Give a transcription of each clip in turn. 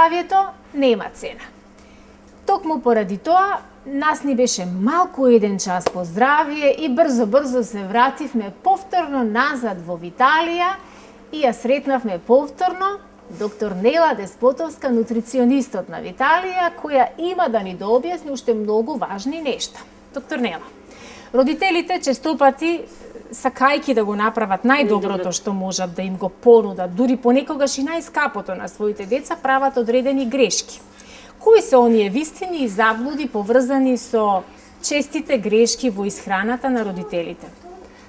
Здравието нема цена. Токму поради тоа, нас ни беше малку еден час по здравие и брзо се вративме повторно назад во Италија и ја сретнавме повторно доктор Нела Деспотовска, нутриционистот на Италија, која има да ни дообјасни уште многу важни нешта. Доктор Нела, родителите честопати сакајки да го направат најдоброто што можат да им го понудат, дури понекогаш и најскапото на своите деца, прават одредени грешки. Кои се оние вистини и заблуди поврзани со честите грешки во исхраната на родителите?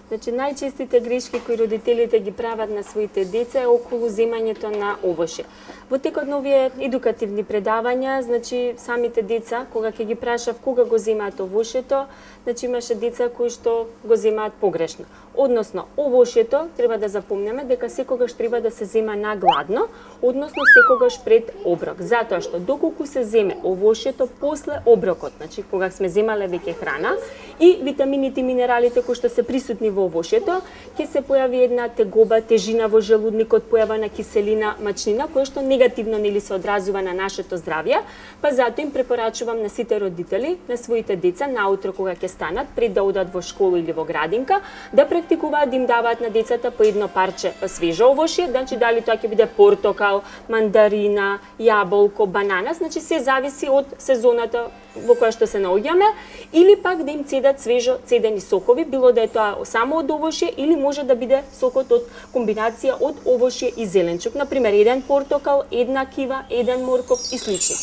Значи, најчестите грешки кои родителите ги прават на своите деца е околу земањето на овошје. Во текот на овие едукативни предавања, значи, самите деца, кога ќе ги прашав кога го земаат овошјето, значи, имаше деца кои што го земаат погрешно. Односно, овошјето, треба да запомнеме дека секогаш треба да се зема на гладно, односно секогаш пред оброк. Затоа што доколку се земе овошјето после оброкот, значи кога сме земале веќе храна, и витамините и минералите кои што се присутни во овошјето, ќе се појави една тегоба, тежина во желудникот, појава на киселина, мачнина, која што негативно нели се одразува на нашето здравје, па затоа им препорачувам на сите родители, на своите деца, наутро кога ќе станат, пред да одат во школа или во градинка, да практикуваат да им даваат на децата по едно парче свежо овошје, значи дали тоа ќе биде портокал, мандарина, јаболко, банана, значи се зависи од сезоната во која што се наоѓаме, или пак да им цедат свежо цедени сокови, било да е тоа само од овошје или може да биде сокот од комбинација од овошје и зеленчук, например еден портокал, една кива, еден морков и слично.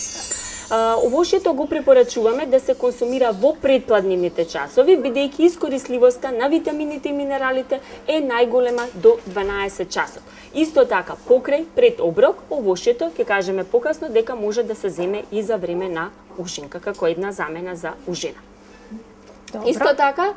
Овошјето го препорачуваме да се консумира во предпладнивните часови, бидејќи искорисливоста на витамините и минералите е најголема до 12 часот. Исто така, покрај пред оброк, овошјето, ќе кажеме покасно, дека може да се земе и за време на ужинка, како една замена за ужина. Добро. Исто така,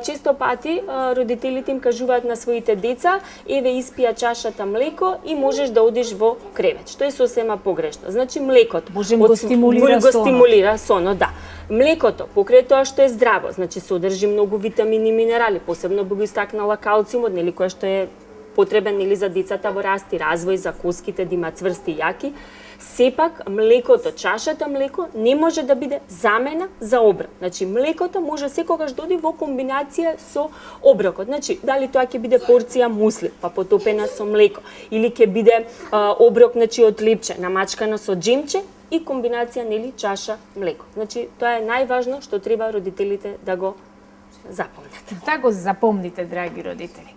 често пати родителите им кажуваат на своите деца, еве испија чашата млеко и можеш да одиш во кревет, што е сосема погрешно. Значи млекото го стимулира сонот, да. Млекото, покрај тоа што е здраво, значи содржи многу витамини и минерали, посебно би го истакнала калциумот, нели, кој што е потребен нели за децата во раст и развој, за коските да имаат цврсти и јаки. Сепак млекото, чашата млеко не може да биде замена за оброк. Значи млекото може секогаш да оди во комбинација со оброкот. Значи дали тоа ќе биде порција мусли, па потопена со млеко, или ќе биде оброк, значи од лепче, намачкано со джемче и комбинација нели чаша млеко. Значи тоа е најважно што треба родителите да го запомнат. Да го запомните, драги родители.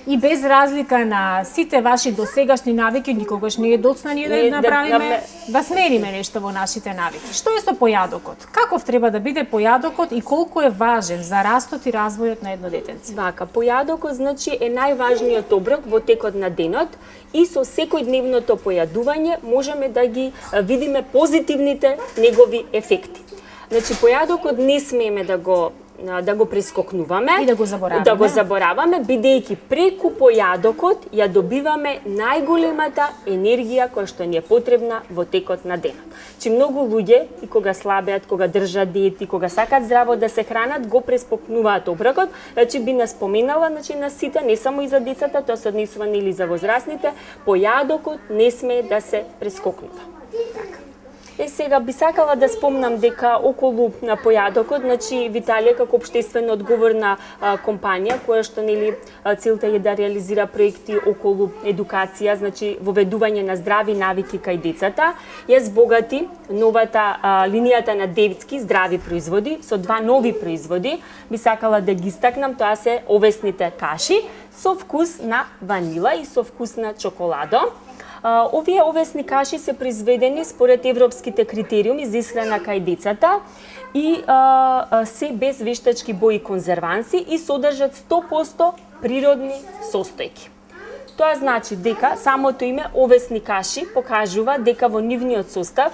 И без разлика на сите ваши досегашни навики, никогаш не е доцна ние да направиме, да смениме нешто во нашите навики. Што е со појадокот? Каков треба да биде појадокот и колку е важен за растот и развојот на едно детенце? Вака, појадокот значи е најважниот оброк во текот на денот и со секојдневното појадување можеме да ги видиме позитивните негови ефекти. Значи појадокот не смееме да го прескокнуваме и да го забораваме, бидејќи преку појадокот ја добиваме најголемата енергија која што ни е потребна во текот на денот. Чи многу луѓе и кога слабеат, кога држат диети, кога сакаат здраво да се хранат, го преспокнуваат оброкот. Значи би наспоменала, значи на сите, не само и за децата, тоа се однесува нели за возрастните, појадокот не смее да се прескокнува. Така. Сега би сакала да спомнам дека околу на појадокот, значи Виталија како општествено одговорна компанија која што нели целта е да реализира проекти околу едукација, значи воведување на здрави навики кај децата, ја збогати новата линијата на детски здрави производи со два нови производи. Би сакала да ги истакнам, тоа се овесните каши со вкус на ванила и со вкус на чоколадо. Овие овесни каши се произведени според европските критериуми за исхрана кај децата и се без вештачки бои конзерванси и содржат 100% природни состојки. Тоа значи дека самото име овесни каши покажува дека во нивниот состав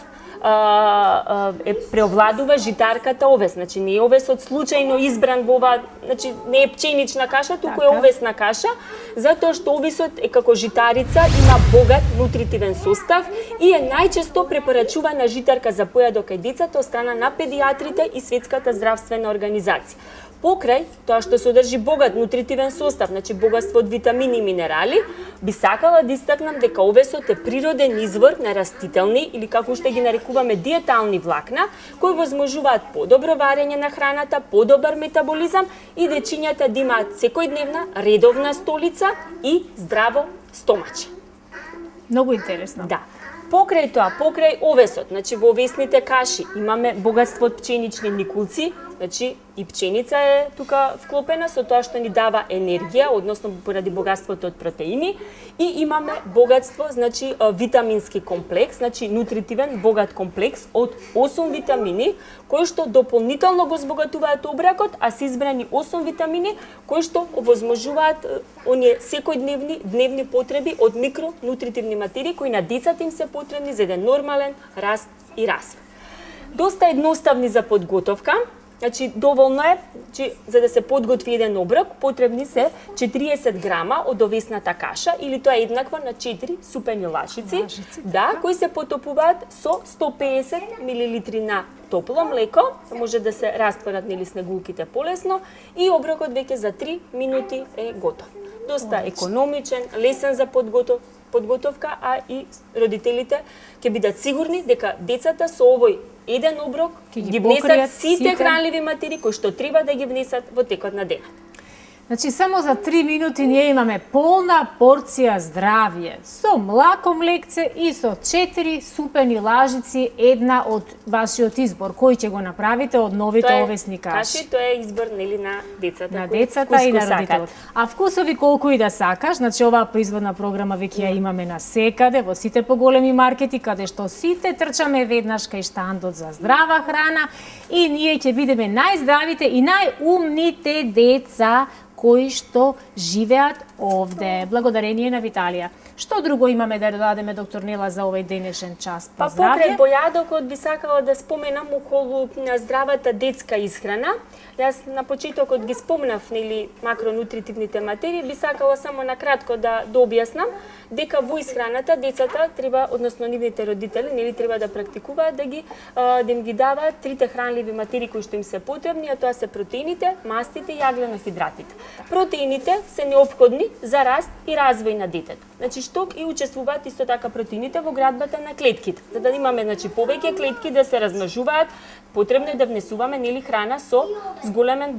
преовладува житарката овес, значи не е овесот случајно избран во ова, значи не е пченична каша, туку е овесна каша, затоа што овесот е како житарица, има богат нутритивен состав и е најчесто препорачувана житарка за појадок кај децата од страна на педиатрите и Светската здравствена организација. Покрај тоа што содржи богат нутритивен состав, значи богатство од витамини и минерали, би сакала да истакнам дека овесот е природен извор на растителни или како што ги нарекуваме диетални влакна, кои возможуваат подобро варење на храната, подобар метаболизам и дечињата да имаат секојдневна редовна столица и здраво стомаче. Многу интересно. Да. Покрај тоа, покрај овесот, значи во овесните каши имаме богатство од пченични никулци, значи и пченица е тука вклопена со тоа што ни дава енергија, односно поради богатството од протеини, и имаме богатство, значи витамински комплекс, значи нутритивен богат комплекс од 8 витамини кои што дополнително го збогатуваат обракот, а се избрани 8 витамини кои што овозможуваат оние секојдневни дневни потреби од микронутритивни материи кои на децата им се потребни за еден нормален раст и развој. Доста едноставни за подготовка. Значи, доволно е, че за да се подготви еден оброк, потребни се 40 грама од овесната каша, или тоа е еднакво на 4 супени лашици, да, кои се потопуваат со 150 мл на топло млеко, може да се растворат нели снегулките полесно, и оброкот веќе за 3 минути е готов. Доста економичен, лесен за подготовка, а и родителите ќе бидат сигурни дека децата со овој еден оброк ги внесат сите хранливи материи кои што треба да ги внесат во текот на денот. Значи, само за 3 минути ние имаме полна порција здравје, со млако млекце и со 4 супени лажици, една од вашиот избор. Кој ќе го направите од новите овесни каши? Тоа е избор нели на децата. На децата и на родителите. А вкусови колку и да сакаш, значи оваа производна програма веќе ја имаме на секаде, во сите поголеми маркети, каде што сите трчаме веднаш кај штандот за здрава храна и ние ќе бидеме најздравите и најумните деца кои што живеат овде. Благодарение на Виталија. Што друго имаме да додадеме, доктор Нела, за овој денешен час по здравје? Покрај појадокот би сакала да споменам околу здравата детска исхрана. Јас на почетокот ги спомнав нели макронутритивните материи, би сакала само на кратко да објаснам дека во исхраната децата треба, односно нивните родители, нели треба да практикуваат да им ги даваат трите хранливи материи кои што им се потребни, а тоа се протеините, мастите и агленохидратите. Протеините се неопходни за раст и развој на детето. Значи што и учествуваат исто така протеините во градбата на клетките. За да имаме значи повеќе клетки да се размножуваат, потребно е да внесуваме нели храна со зголемен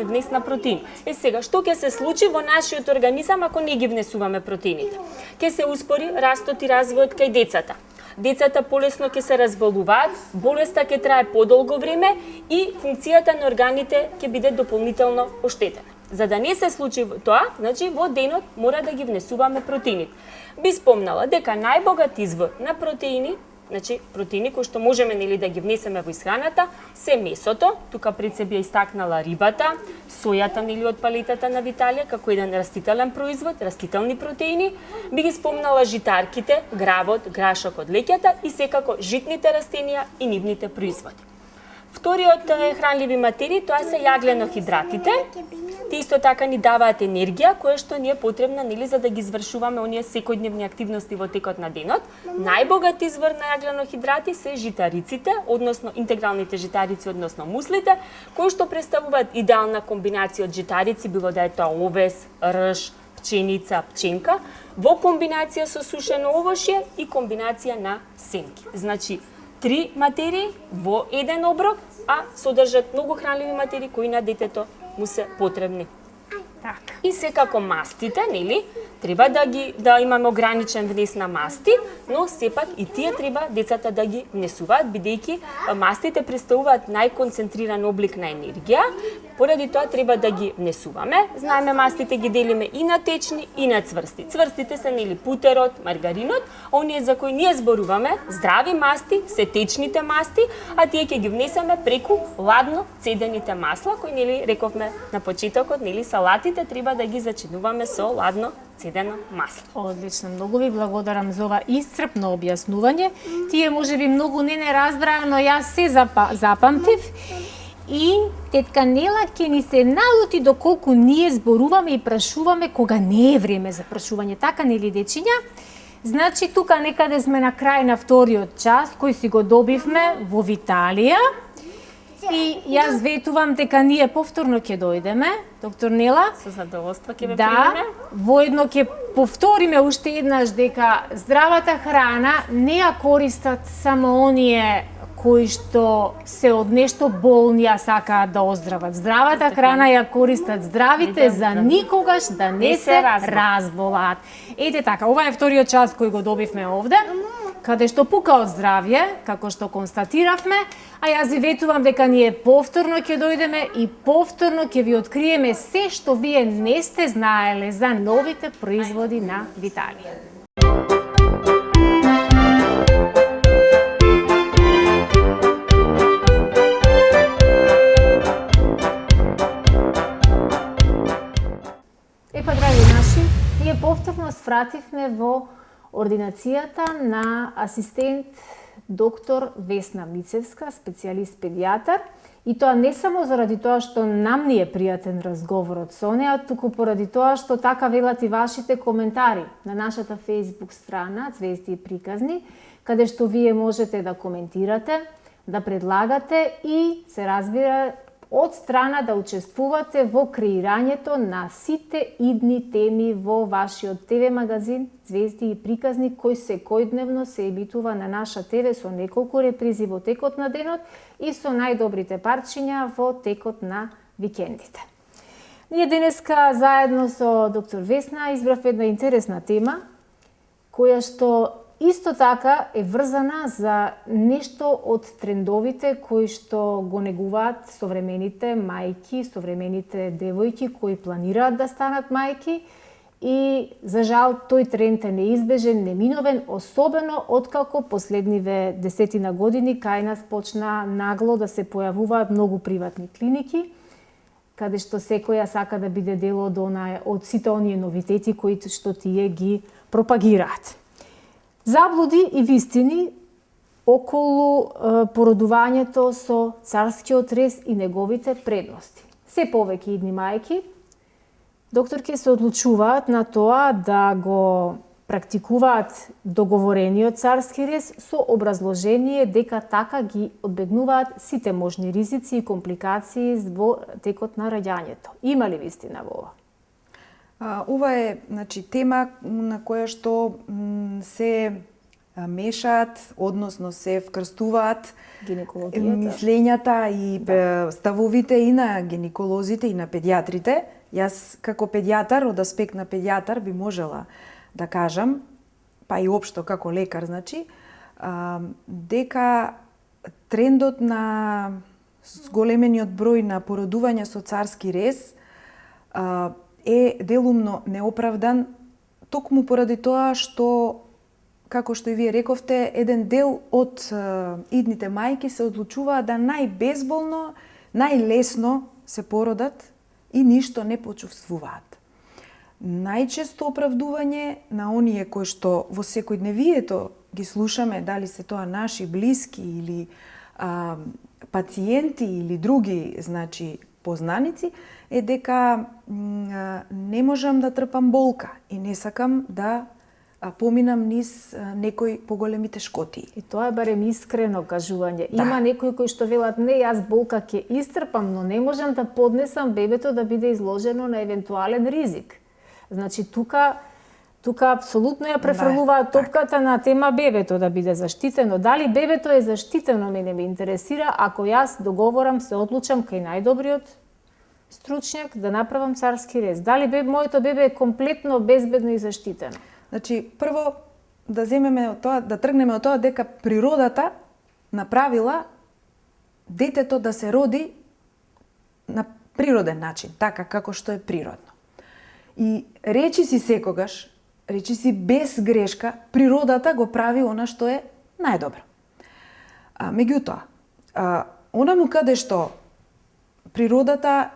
внес на протеин. Сега што ќе се случи во нашиот организам ако не ги внесуваме протеините? Ќе се успори растот и развојот кај децата. Децата полесно ќе се разболуваат, болеста ќе трае подолго време и функцијата на органите ќе биде дополнително оштетена. За да не се случи тоа, значи во денот мора да ги внесуваме протеините. Би спомнала дека најбогат извор на протеини, значи протеини кои што можеме нели да ги внесеме во исхраната, се месото, тука пред себе ја истакнала рибата, сојата нели од палетата на Виталија како еден растителен производ, растителни протеини, би ги спомнала житарките, гравот, грашок од леќата и секако житните растенија и нивните производи. Вториот хранливи материи, тоа се јагленохидратите. Тие исто така ни даваат енергија, која што ни е потребна нели за да ги извршуваме оние секојдневни активности во текот на денот. Најбогат извор на јагленохидрати се житариците, односно интегралните житарици, односно муслите, кои што представуваат идеална комбинација од житарици, било да е тоа овес, рж, пченица, пченка, во комбинација со сушено овошје и комбинација на семки. Значи, 3 материи во еден оброк, а содржат многу хранливи материи кои на детето му се потребни. Така. И секако мастите, нели, треба да имаме ограничен внес на масти, но сепак и тие треба децата да ги внесуваат, бидејќи мастите представуваат најконцентриран облик на енергија, поради тоа треба да ги внесуваме. Знаеме, мастите ги делиме и на течни и на цврсти. Цврстите се нели путерот, маргаринот, оние за кои ние зборуваме, здрави масти се течните масти, а тие ќе ги внесеме преку ладно цедените масла, кои нели рековме на почетокот, нели салатите треба да ги зачинуваме со ладно цедено масло. Одлично, многу ви благодарам за ова исцрпно објаснување. Тие можеби многу не разбраа, но јас се запамтив. И тетка Нела ќе ни се налути доколку ние зборуваме и прашуваме кога не е време за прашување. Така нели, дечиња? Значи, тука некаде сме на крај на вториот час, кој си го добивме во Виталија. И јас ветувам дека ние повторно ќе дојдеме, доктор Нела. Со задоволство ќе ве Да, примеме. воедно ќе повториме уште еднаш дека здравата храна не ја користат само оние кои што се од нешто болни, а сакаат да оздрават. Здравата храна ја користат здравите за никогаш да не се разболат. Ете така, ова е вториот час кој го добивме овде, каде што пука од здравје, како што констатиравме, а јас ви ветувам дека ние повторно ќе дојдеме и повторно ќе ви откриеме се што вие не сте знаеле за новите производи на Виталија. Епа, драги наши, ние повторно свративме во ординацијата на асистент доктор Весна Мицевска, специјалист педијатар, и тоа не само заради тоа што нам ни е пријатен разговорот со неа, туку поради тоа што така велат и вашите коментари на нашата Facebook страна Звезди и приказни, каде што вие можете да коментирате, да предлагате и се разбира од страна да учествувате во креирањето на сите идни теми во вашиот ТВ магазин Звезди и приказни, кој секојдневно се емитува на наша ТВ со неколку репризи во текот на денот и со најдобрите парчиња во текот на викендите. Ние денеска заедно со доктор Весна избравме една интересна тема, која што исто така е врзана за нешто од трендовите кои што го негуваат современите мајки, современите девојки кои планираат да станат мајки, и за жал тој тренд е неизбежен, неминовен, особено откако последниве 10 години кај нас почна нагло да се појавуваат многу приватни клиники, каде што секоја сака да биде дел од сите оние новитети кои што тие ги пропагираат. Заблуди и вистини околу породувањето со царскиот рез и неговите предности. Се повеќе идни мајки, докторки се одлучуваат на тоа да го практикуваат договорениот царски рез со образложение дека така ги одбегнуваат сите можни ризици и компликации во текот на раѓањето. Има ли вистина во ова? Ова е тема на која што се мешаат, односно се вкрстуваат мислењата и ставовите и на гинеколозите и на педијатрите. Јас како педијатар, од аспект на педијатар би можела да кажам, па и општо како лекар, дека трендот на зголемениот број на породувања со царски рез е делумно неоправдан, токму поради тоа што, како што и вие рековте, еден дел од идните мајки се одлучуваат да најбезболно, најлесно се породат и ништо не почувствуваат. Најчесто оправдување на оние кои што во секојдневието ги слушаме, дали се тоа наши блиски или пациенти или други, познаници, е дека не можам да трпам болка и не сакам да поминам низ некои поголеми тешкоти. И тоа е барем искрено кажување. Да. Има некои кои што велат, не, јас болка ќе истрпам, но не можам да поднесам бебето да биде изложено на евентуален ризик. Значи тука апсолутно ја префрлуваат топката на тема бебето да биде заштитено. Дали бебето е заштитено, мене ме интересира, ако јас договорам, се одлучам кај најдобриот стручњак да направам царски рез. Дали моето бебе е комплетно безбедно и заштитено? Значи, прво да земеме од тоа, да тргнеме од тоа дека природата направила детето да се роди на природен начин, така како што е природно. И речи си секогаш, речи си без грешка, природата го прави она што е најдобро. Меѓутоа, онаму каде што природата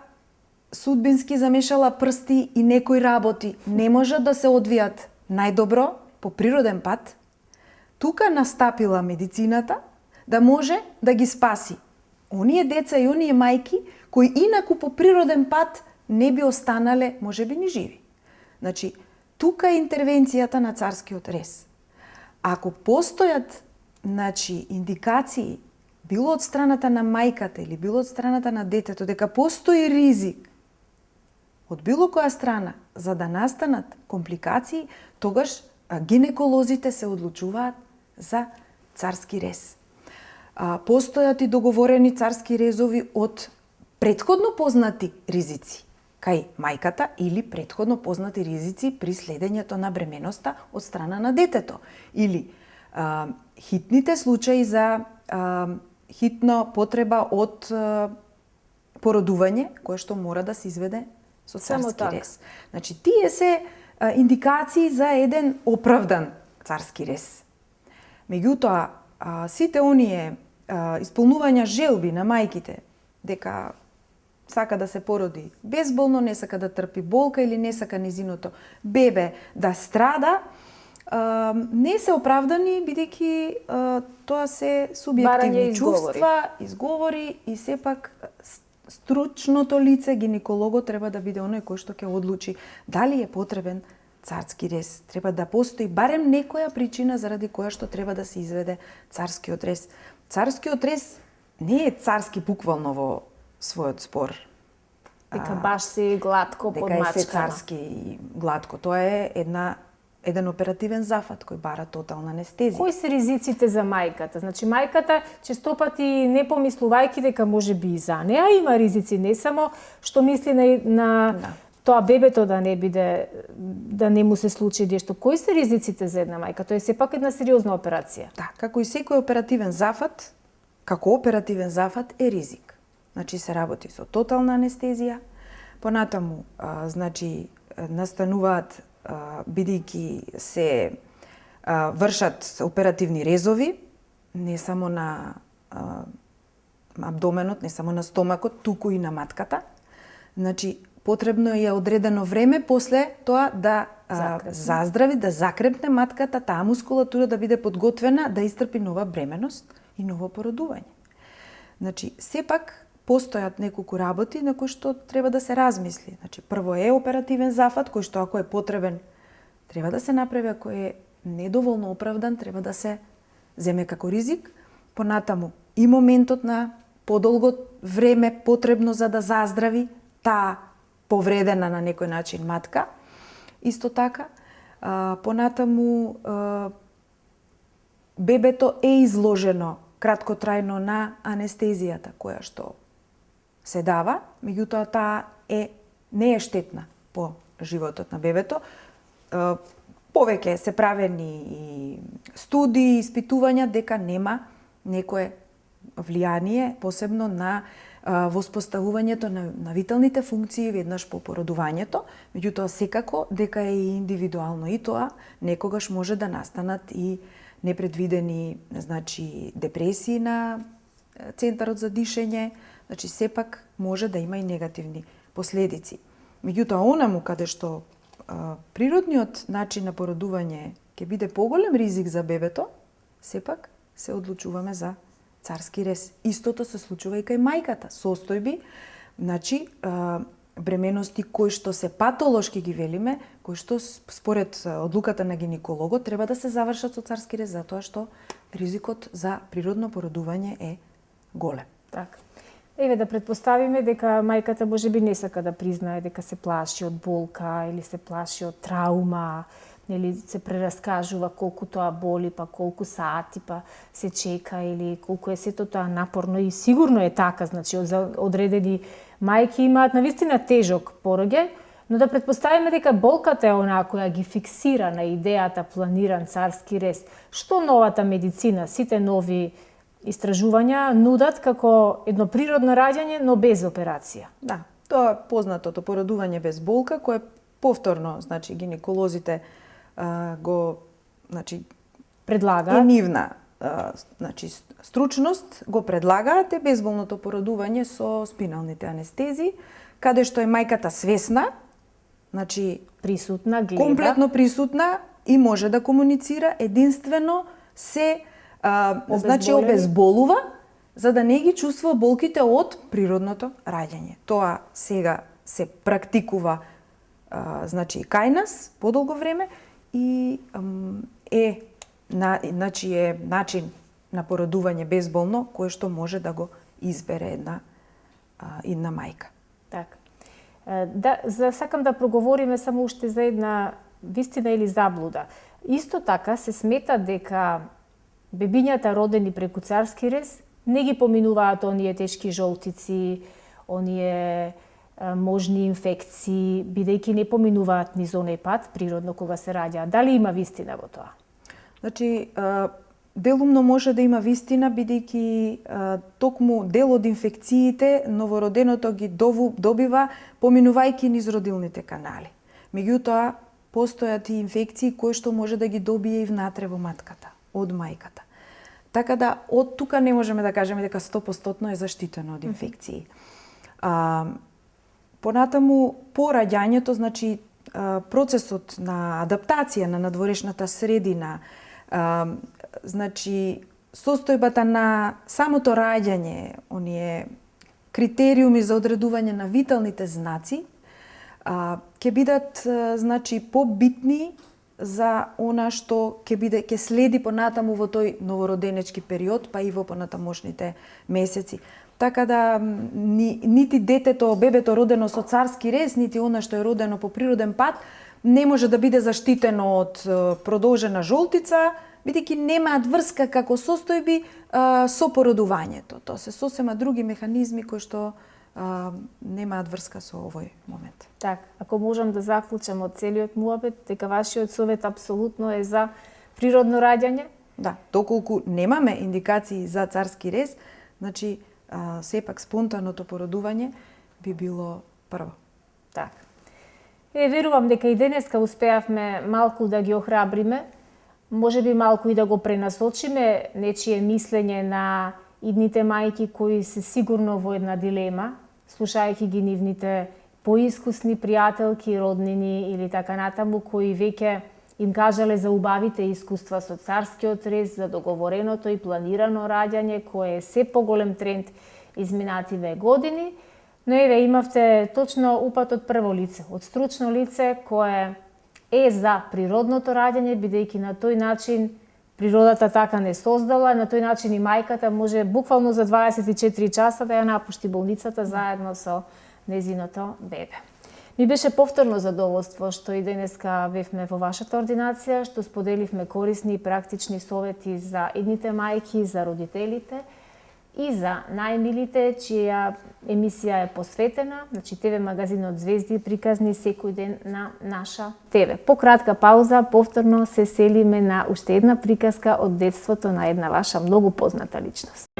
судбински замешала прсти и некои работи не можат да се одвијат најдобро по природен пат, тука настапила медицината да може да ги спаси оние деца и оние мајки кои инаку по природен пат не би останале, можеби, ни живи. Значи, тука е интервенцијата на царскиот рез. Ако постојат, значи, индикации, било од страната на мајката или било од страната на детето, дека постои ризик од било која страна за да настанат компликации, тогаш гинеколозите се одлучуваат за царски рез. Постојат и договорени царски резови од претходно познати ризици кај мајката или претходно познати ризици при следењето на бременоста од страна на детето. Или хитните случаи за хитна потреба од породување, кое што мора да се изведе со царски рез. Значи, тие се индикации за еден оправдан царски рез. Меѓутоа, сите оние исполнувања желби на мајките, дека сака да се породи безболно, не сака да трпи болка или не сака незиното бебе да страда, не се оправдани, бидејќи тоа се субјективни чувства, изговори и сепак стручното лице, гинекологот, треба да биде оној кој што ќе одлучи дали е потребен царски рез. Треба да постои барем некоја причина заради која што треба да се изведе царскиот рез. Царскиот рез не е царски буквално во својот спор. Дека баш си гладко подмачкано. Дека е се царски и гладко. Тоа е еден оперативен зафат кој бара тотална анестезија. Кои се ризиците за мајката? Значи, мајката честопати не помислувајќи дека може би и за неа има ризици, не само што мисли на тоа бебето да не биде, да не му се случи нешто. Кои се ризиците за една мајка? Тоа е сепак една сериозна операција. Да, како и секој оперативен зафат, како оперативен зафат е ризик. Значи се работи со тотална анестезија, понатаму значи настануваат бидејќи се вршат оперативни резови, не само на абдоменот, не само на стомакот, туку и на матката. Значи, потребно е одредено време после тоа да заздрави, да закрепне матката, таа мускулатура да биде подготвена да истрпи нова бременост и ново породување. Значи, сепак постојат неколку работи на кои што треба да се размисли. Значи, прво е оперативен зафат, кој што ако е потребен, треба да се направи, ако е недоволно оправдан, треба да се земе како ризик. Понатаму, и моментот на подолго време потребно за да заздрави таа повредена на некој начин матка. Исто така, понатаму, бебето е изложено краткотрајно на анестезијата која што се дава, меѓутоа таа не е штетна по животот на бебето. Повеќе се правени и студии, испитувања дека нема некое влијание, посебно на воспоставувањето на виталните функции веднаш по породувањето, меѓутоа секако дека е и индивидуално и тоа, некогаш може да настанат и непредвидени, значи, депресии на центарот за дишење, значи сепак може да има и негативни последици. Меѓутоа, онаму каде што природниот начин на породување ќе биде поголем ризик за бебето, сепак се одлучуваме за царски рез. Истото се случува и кај мајката. Состојби, значи, бременности кои што се патолошки ги велиме, кои што според одлуката на гинекологот треба да се завршат со царски рез, затоа што ризикот за природно породување е голем. Така. Еве да предпоставиме дека мајката можеби не сака да признае дека се плаши од болка или се плаши од траума, нели се прераскажува колку тоа боли, па колку сати, па се чека или колку е сето тоа напорно и сигурно е така, значи за одредени мајки имаат навистина тежок пороѓај, но да предпоставиме дека болката е онаа која ги фиксира на идејата планиран царски рез. Што новата медицина, сите нови истражувања нудат како едно природно раѓање, но без операција? Да, тоа е познатото породување без болка, кое повторно, значи гинеколозите го, значи предлагаат. Е нивна, значи стручност го предлагаат е безболното породување со спиналните анестезии, каде што е мајката свесна, значи присутна, гледа. Комплетно присутна и може да комуницира, единствено се значи обезболува, за да не ги чувствува болките од природното раѓање. Тоа сега се практикува значи кај нас подолго време и значи е начин на породување безболно кој што може да го избере една мајка. Така. Да, сакам да проговориме само уште за една вистина или заблуда. Исто така се смета дека бебињата родени преку царски рез не ги поминуваат оние тешки жолтици, оние можни инфекции, бидејќи не поминуваат низ оној пат природно кога се раѓаат. Дали има вистина во тоа? Значи, делумно може да има вистина, бидејќи токму дел од инфекциите новороденото ги добива поминувајќи низ родилните канали. Меѓутоа, постојат и инфекции кои што може да ги добие и внатре во матката, од мајката. Така да, од тука не можеме да кажеме дека 100% е заштитено од инфекции. Понатаму, по раѓањето, значи, процесот на адаптација на надворешната средина, значи, состојбата на самото раѓање, оние критериуми за одредување на виталните знаци, ќе бидат, значи, побитни за она што ќе следи понатаму во тој новороденечки период, па и во понатамошните месеци. Така да нити детето, бебето родено со царски рез, нити она што е родено по природен пат, не може да биде заштитено од продолжена жолтица, бидејќи немаат врска како состојби со породувањето. Тоа се сосема други механизми кои што немаат врска со овој момент. Така, ако можам да заклучам од целиот муабет, дека вашиот совет апсолутно е за природно раѓање? Да, доколку немаме индикации за царски рез, значи сепак спонтаното породување би било прво. Така. Верувам дека и денеска успеавме малку да ги охрабриме, можеби малку и да го пренасочиме нечие мислење на идните мајки кои се сигурно во една дилема, слушајќи ги нивните поискусни пријателки, роднини или така натаму, кои веќе им кажале за убавите искуства со царскиот рез, за договореното и планирано раѓање, кое е се поголем тренд изминативе години, но еве имавте точно упат од прво лице, од стручно лице кое е за природното раѓање, бидејќи на тој начин природата така не создала, на тој начин и мајката може буквално за 24 часа да ја напушти болницата заедно со незиното бебе. Ми беше повторно задоволство што и денеска бевме во вашата ординација, што споделивме корисни и практични совети за идните мајки, за родителите и за најмилите, чија емисија е посветена, значи ТВ магазинот Звезди приказни секој ден на наша ТВ. По кратка пауза, повторно се селиме на уште една приказка од детството на една ваша многу позната личност.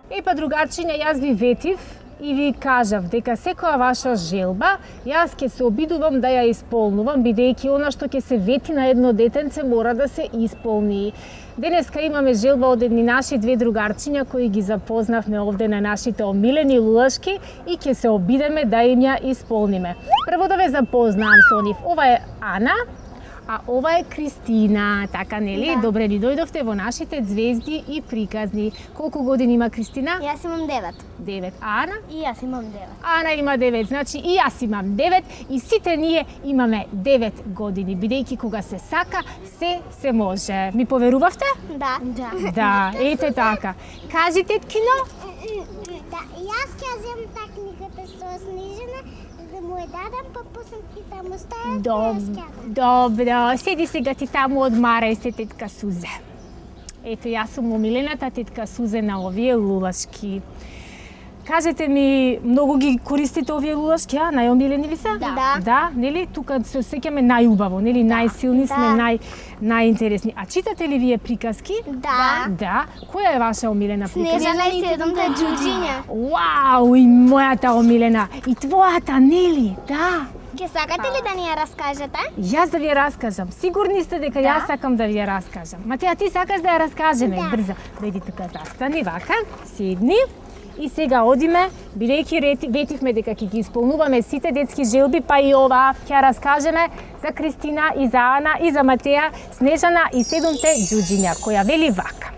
Епа, другарчиња, јас ви ветив и ви кажав дека секоја ваша желба јас ќе се обидувам да ја исполнувам, бидејќи она што ќе се вети на едно детенце мора да се исполни. Денеска имаме желба од едни наши две другарчиња кои ги запознавме овде на нашите омилени луашки и ќе се обидеме да им ја исполниме. Прво да ве запознам со нив. Ова е Ана, А ова е Кристина, така нели? Да. Добре ни дојдовте во нашите звезди и приказни. Колку години има Кристина? Јас имам 9. 9. А Ана? И јас имам 9. Ана има 9, значи и јас имам 9 и сите ние имаме 9 години, бидејќи кога се сака, се може. Ми поверувавте? Да. Да. Да, ете така. Кажи, теткино? Да, јас ќе земам таа книгата со Снежана, да му ја дадам, па после ќе таму ставам. Добро, седи сега ти таму, одмарај се, тетка Сузе. Ето, јас сум омилената тетка Сузе на овие лулашки. Кажете ми, многу ги користите овие лулашки, а? Најомилени ви се? Да. Да, нели? Тука се осеќаме најубаво, нели? Најсилни сме, најинтересни. А читате ли вие приказки? Да. Да. Која е ваша омилена приказка? Снежана и 7-те џуџиња. Вау, и мојата омилена. И твојата, нели? Да. Ке сакате ли да ни ја раскажете? Јас да ви ја раскажам. Сигурни сте дека јас сакам да ви ја раскажам. Матеја, ти сакаш да ја раскажеме? Брзо. Дојди тука, застани вака, седни. И сега одиме, бидејќи ветивме дека ќе ги исполнуваме сите детски желби, па и ова ќе ја раскажеме за Кристина и за Ана и за Матеја, Снежана и 7-те џуџиња, која вели вака.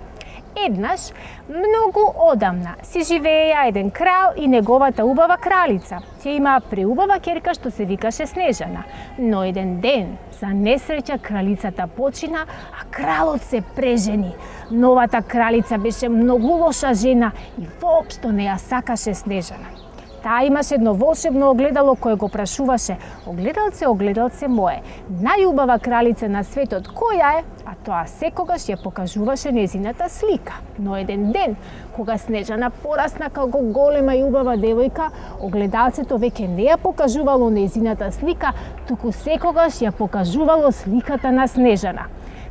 Еднаш, многу одамна, си живееја еден крал и неговата убава кралица. Тја имаа преубава ќерка што се викаше Снежана. Но еден ден, за несреќа, кралицата почина, а кралот се прежени. Новата кралица беше многу лоша жена и воопшто не ја сакаше Снежана. Таа имаше едно волшебно огледало кое го прашуваше: "Огледалце, огледалце мое, најубава кралица на светот која е?" А тоа секогаш ја покажуваше нејзината слика. Но еден ден, кога Снежана порасна како голема и убава девојка, огледалцето веќе не ја покажувало нејзината слика, туку секогаш ја покажувало сликата на Снежана.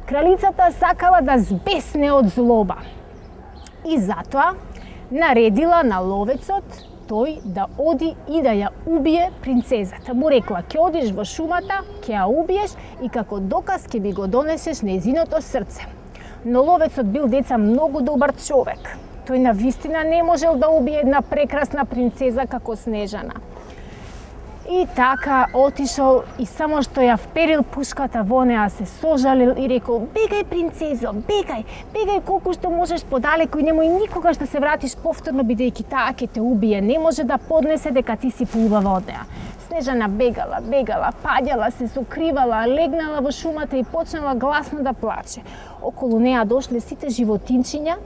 Кралицата сакала да збесне од злоба. И затоа наредила на ловецот тој да оди и да ја убие принцезата. Му рекла: "Ќе одиш во шумата, ќе ја убиеш и како доказ ќе ми го донесеш нејзиното срце." Но ловецот бил деца многу добар човек. Тој навистина не можел да убие една прекрасна принцеза како Снежана. И така отишол и само што ја вперил пушката во неа, се сожалил и рекол: "Бегај, принцезо, бегај, бегај колку што можеш подалеку и немој никогаш да се вратиш повторно, бидејќи таа ќе те убие, не може да поднесе дека ти си поубава од неа." Снежана бегала, паѓала се, сокривала, легнала во шумата и почнала гласно да плаче. Околу неа дошле сите животинчиња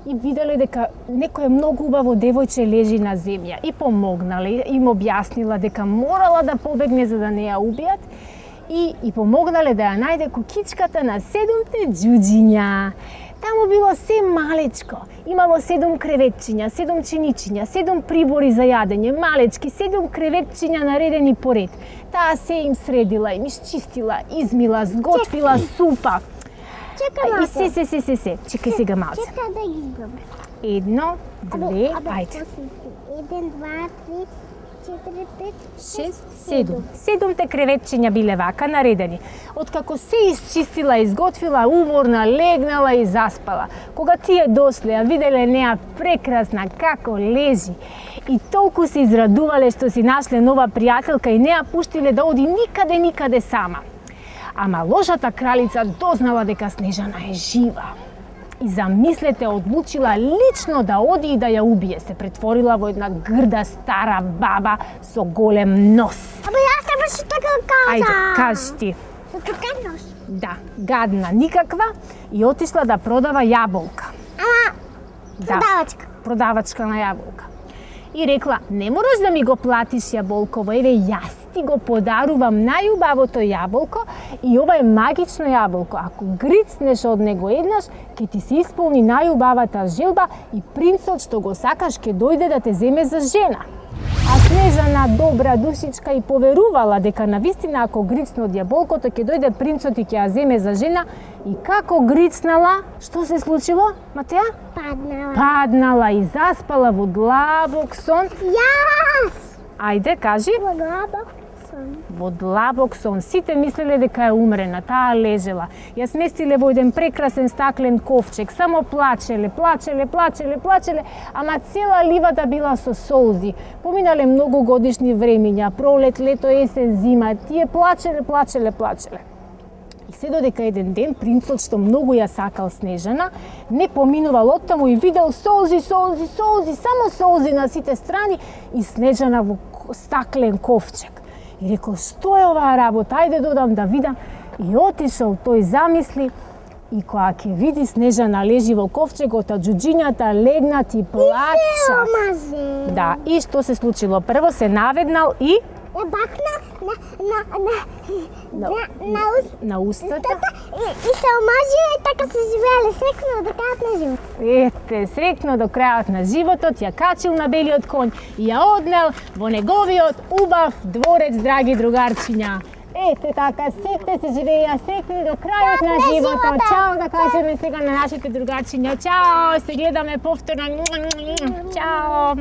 и виделе дека некое многу убаво девојче лежи на земја и помогнале, им објаснила дека морала да побегне за да не ја убијат и помогнале да ја најде кукичката на 7-те џуџиња. Таму било се малечко, имало 7 креветчиња, 7 чиничиња, 7 прибори за јадење, малечки, 7 креветчиња наредени по ред. Таа се им средила, им исчистила, измила, сготвила супа. Чекай И малце. се. Чекай сега малце. Чекай да ги избраме. 1, 2, ајде. 1, 2, 3, 4, 5, 6, 7. 7-те креветчиња биле вака наредени. Откако се исчистила, изготвила, уморна, легнала и заспала. Кога тие дошле, ја виделе неа прекрасна како лежи. И толку се израдувале што си нашле нова пријателка и не ја пуштиле да оди никаде сама. Ама лошата кралица дознала дека Снежана е жива. И замислете, одлучила лично да оди и да ја убие. Се претворила во една грда стара баба со голем нос. Абе, јас не беше така каза. Ајде, кажи ти. Со така нос. Да, гадна никаква и отишла да продава јаболка. Ама, продавачка. Продавачка на јаболка. И рекла: "Не мораш да ми го платиш јаболково, еве јас ти го подарувам најубавото јаболко и ова е магично јаболко. Ако грицнеш од него еднаш, ќе ти се исполни најубавата желба и принцот што го сакаш ќе дојде да те земе за жена." А Снежана, добра душичка, и поверувала дека навистина ако грицне од јаболкото ќе дојде принцот и ќе ја земе за жена. И како грицнала, што се случило, Матеја? Паднала и заспала во длабок сон. Јас! Ајде, кажи. Во длабок сон. Сите мислеле дека е умрена, таа лежела. Ја сместиле во еден прекрасен стаклен ковчег. Само плачеле, ама цела ливата била со солзи. Поминале многу годишни времиња, пролет, лето, есен, зима. Тие плачеле. Се додека еден ден принцот, што многу ја сакал Снежана, не поминувал оттаму и видел солзи, солзи, солзи, само солзи на сите страни и Снежана во стаклен ковчег. И рекол, што е оваа работа, ајде додам да видам. И отишол, тој замисли, и кога ќе види Снежана лежи во ковчегот, а џуџињата легнат и плачат. Омазе. Да, и што се случило? Прво се наведнал и Ја бакна на устата. и се омажија и така се живееле срекно до крајот на животот. Ете, срекно до крајот на животот, ја качил на белиот конј и ја однел во неговиот убав дворец, драги другарчиња. Ете така, сите се живееја срекни до крајот на животот. Чао, да кажеме сега на нашите другарчиња. Чао, се гледаме повторно. Чао.